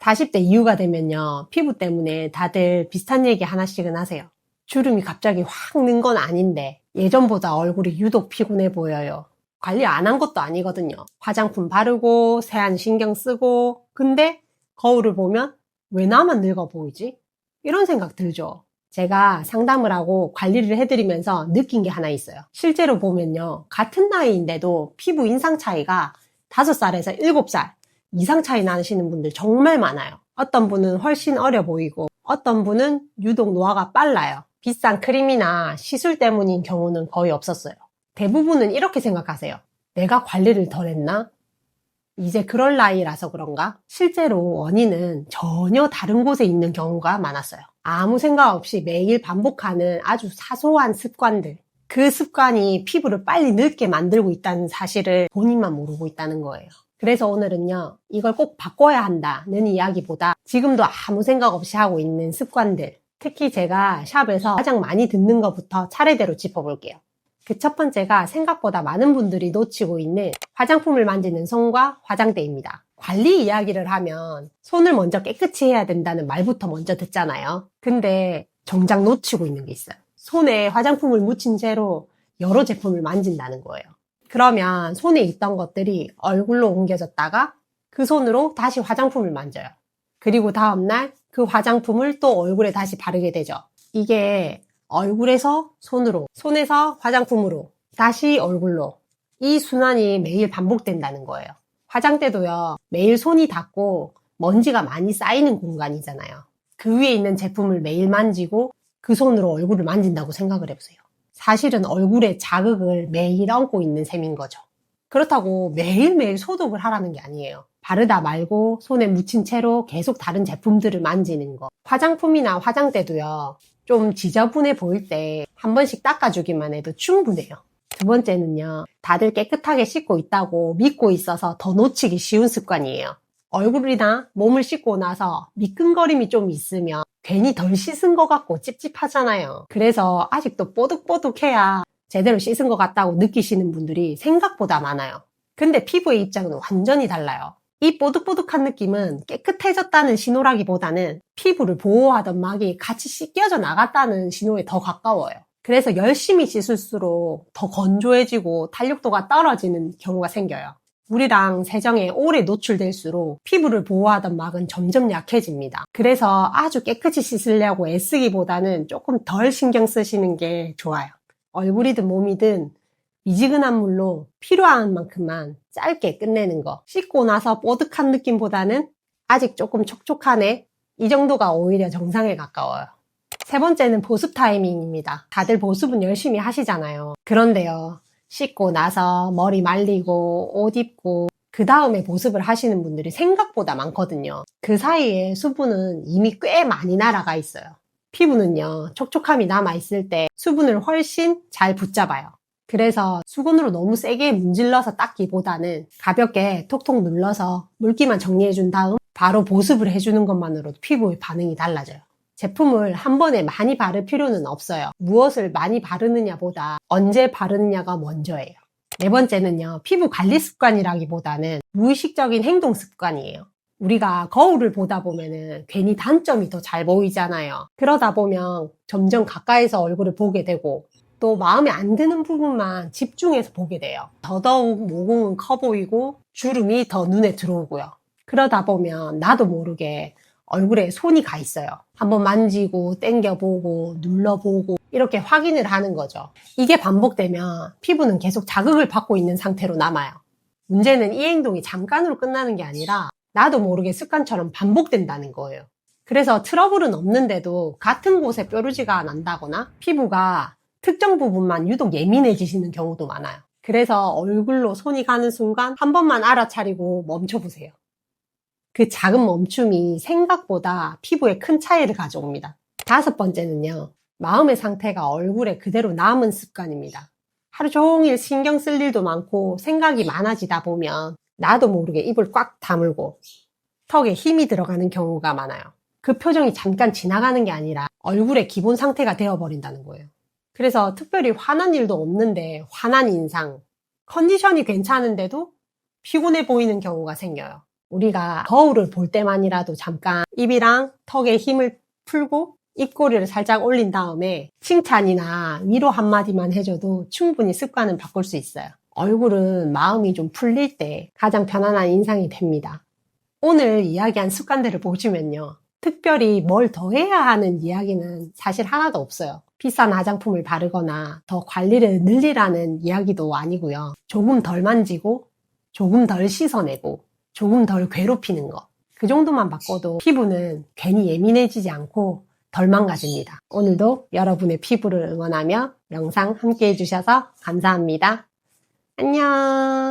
40대 이후가 되면요, 피부 때문에 다들 비슷한 얘기 하나씩은 하세요. 주름이 갑자기 확 는 건 아닌데 예전보다 얼굴이 유독 피곤해 보여요. 관리 안 한 것도 아니거든요. 화장품 바르고 세안 신경 쓰고, 근데 거울을 보면 왜 나만 늙어 보이지? 이런 생각 들죠. 제가 상담을 하고 관리를 해드리면서 느낀 게 하나 있어요. 실제로 보면요, 같은 나이인데도 피부 인상 차이가 5살에서 7살 이상 차이 나시는 분들 정말 많아요. 어떤 분은 훨씬 어려 보이고 어떤 분은 유독 노화가 빨라요. 비싼 크림이나 시술 때문인 경우는 거의 없었어요. 대부분은 이렇게 생각하세요. 내가 관리를 덜 했나? 이제 그럴 나이라서 그런가? 실제로 원인은 전혀 다른 곳에 있는 경우가 많았어요. 아무 생각 없이 매일 반복하는 아주 사소한 습관들. 그 습관이 피부를 빨리 늙게 만들고 있다는 사실을 본인만 모르고 있다는 거예요. 그래서 오늘은요, 이걸 꼭 바꿔야 한다는 이야기보다 지금도 아무 생각 없이 하고 있는 습관들, 특히 제가 샵에서 가장 많이 듣는 것부터 차례대로 짚어볼게요. 그 첫 번째가 생각보다 많은 분들이 놓치고 있는 화장품을 만지는 손과 화장대입니다. 관리 이야기를 하면 손을 먼저 깨끗이 해야 된다는 말부터 먼저 듣잖아요. 근데 정작 놓치고 있는 게 있어요. 손에 화장품을 묻힌 채로 여러 제품을 만진다는 거예요. 그러면 손에 있던 것들이 얼굴로 옮겨졌다가 그 손으로 다시 화장품을 만져요. 그리고 다음날 그 화장품을 또 얼굴에 다시 바르게 되죠. 이게 얼굴에서 손으로, 손에서 화장품으로, 다시 얼굴로, 이 순환이 매일 반복된다는 거예요. 화장대도요, 매일 손이 닿고 먼지가 많이 쌓이는 공간이잖아요. 그 위에 있는 제품을 매일 만지고 그 손으로 얼굴을 만진다고 생각을 해보세요. 사실은 얼굴에 자극을 매일 얹고 있는 셈인 거죠. 그렇다고 매일매일 소독을 하라는 게 아니에요. 바르다 말고 손에 묻힌 채로 계속 다른 제품들을 만지는 거. 화장품이나 화장대도요, 좀 지저분해 보일 때 한 번씩 닦아주기만 해도 충분해요. 두 번째는요, 다들 깨끗하게 씻고 있다고 믿고 있어서 더 놓치기 쉬운 습관이에요. 얼굴이나 몸을 씻고 나서 미끈거림이 좀 있으면 괜히 덜 씻은 것 같고 찝찝하잖아요. 그래서 아직도 뽀득뽀득해야 제대로 씻은 것 같다고 느끼시는 분들이 생각보다 많아요. 근데 피부의 입장은 완전히 달라요. 이 뽀득뽀득한 느낌은 깨끗해졌다는 신호라기보다는 피부를 보호하던 막이 같이 씻겨져 나갔다는 신호에 더 가까워요. 그래서 열심히 씻을수록 더 건조해지고 탄력도가 떨어지는 경우가 생겨요. 물이랑 세정에 오래 노출될수록 피부를 보호하던 막은 점점 약해집니다. 그래서 아주 깨끗이 씻으려고 애쓰기보다는 조금 덜 신경 쓰시는 게 좋아요. 얼굴이든 몸이든 미지근한 물로 필요한 만큼만 짧게 끝내는 거. 씻고 나서 뽀득한 느낌보다는 아직 조금 촉촉하네, 이 정도가 오히려 정상에 가까워요. 세 번째는 보습 타이밍입니다. 다들 보습은 열심히 하시잖아요. 그런데요, 씻고 나서 머리 말리고 옷 입고 그 다음에 보습을 하시는 분들이 생각보다 많거든요. 그 사이에 수분은 이미 꽤 많이 날아가 있어요. 피부는요, 촉촉함이 남아있을 때 수분을 훨씬 잘 붙잡아요. 그래서 수건으로 너무 세게 문질러서 닦기보다는 가볍게 톡톡 눌러서 물기만 정리해준 다음 바로 보습을 해주는 것만으로도 피부의 반응이 달라져요. 제품을 한 번에 많이 바를 필요는 없어요. 무엇을 많이 바르느냐보다 언제 바르느냐가 먼저예요. 네 번째는요, 피부 관리 습관이라기보다는 무의식적인 행동 습관이에요. 우리가 거울을 보다 보면은 괜히 단점이 더 잘 보이잖아요. 그러다 보면 점점 가까이서 얼굴을 보게 되고 또 마음에 안 드는 부분만 집중해서 보게 돼요. 더더욱 모공은 커 보이고 주름이 더 눈에 들어오고요. 그러다 보면 나도 모르게 얼굴에 손이 가 있어요. 한번 만지고 당겨보고 눌러보고 이렇게 확인을 하는 거죠. 이게 반복되면 피부는 계속 자극을 받고 있는 상태로 남아요. 문제는 이 행동이 잠깐으로 끝나는 게 아니라 나도 모르게 습관처럼 반복된다는 거예요. 그래서 트러블은 없는데도 같은 곳에 뾰루지가 난다거나 피부가 특정 부분만 유독 예민해지시는 경우도 많아요. 그래서 얼굴로 손이 가는 순간 한 번만 알아차리고 멈춰보세요. 그 작은 멈춤이 생각보다 피부에 큰 차이를 가져옵니다. 다섯 번째는요, 마음의 상태가 얼굴에 그대로 남은 습관입니다. 하루 종일 신경 쓸 일도 많고 생각이 많아지다 보면 나도 모르게 입을 꽉 다물고 턱에 힘이 들어가는 경우가 많아요. 그 표정이 잠깐 지나가는 게 아니라 얼굴의 기본 상태가 되어버린다는 거예요. 그래서 특별히 화난 일도 없는데 화난 인상, 컨디션이 괜찮은데도 피곤해 보이는 경우가 생겨요. 우리가 거울을 볼 때만이라도 잠깐 입이랑 턱에 힘을 풀고 입꼬리를 살짝 올린 다음에 칭찬이나 위로 한마디만 해줘도 충분히 습관은 바꿀 수 있어요. 얼굴은 마음이 좀 풀릴 때 가장 편안한 인상이 됩니다. 오늘 이야기한 습관들을 보시면요. 특별히 뭘 더 해야 하는 이야기는 사실 하나도 없어요. 비싼 화장품을 바르거나 더 관리를 늘리라는 이야기도 아니고요. 조금 덜 만지고 조금 덜 씻어내고 조금 덜 괴롭히는 거. 그 정도만 바꿔도 피부는 괜히 예민해지지 않고 덜 망가집니다. 오늘도 여러분의 피부를 응원하며 영상 함께 해주셔서 감사합니다. 안녕.